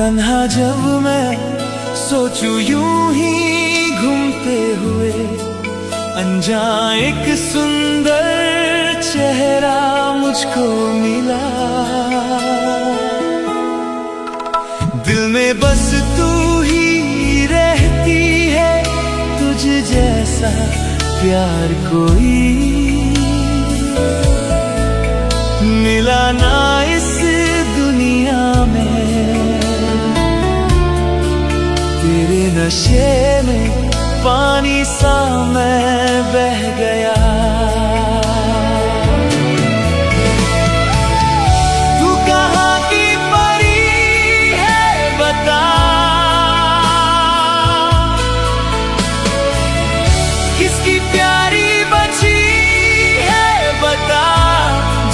तन्हा जब मैं सोचूं यूं ही घूमते हुए, अनजान एक सुंदर चेहरा मुझको मिला। दिल में बस तू ही रहती है, तुझ जैसा प्यार कोई मिला ना इस दुनिया में। तेरे नशे में पानी सा मैं बह गया। तू कहाँ की परी है बता, किसकी प्यारी बची है बता,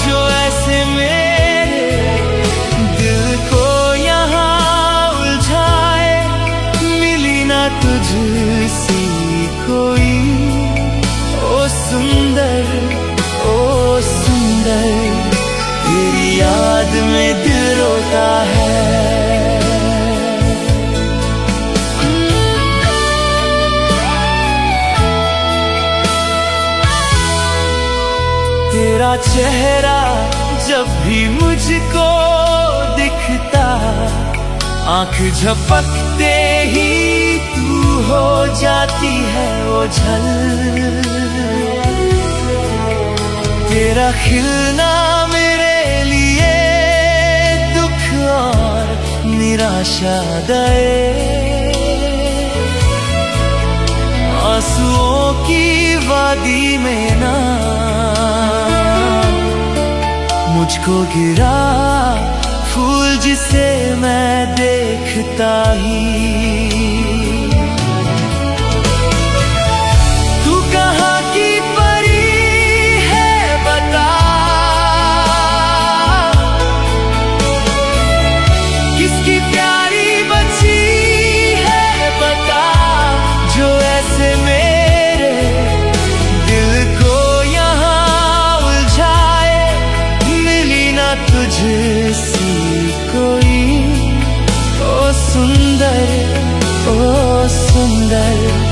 जो ऐसे मेरे दिल को यहाँ उलझाए। मिली ना तुझसी कोई, ओ सुंदर ओ सुंदर, तेरी याद में दिल रोता है। तेरा चेहरा जब भी मुझको दिखता, आंख झपकते ही तू हो जाती है ओझल। तेरा खिलना मेरे लिए दुख और निराशा दे, आंसुओं की वादी में ना मुझको गिरा फूल जिसे मैं देखता ही। तू कहाँ की परी है बता, किसकी प्यारी बची है बता, जो ऐसे मेरे दिल को यहाँ उलझाए। मिली ना तुझसी कोई, ओ सुंदर ओ सुंदर।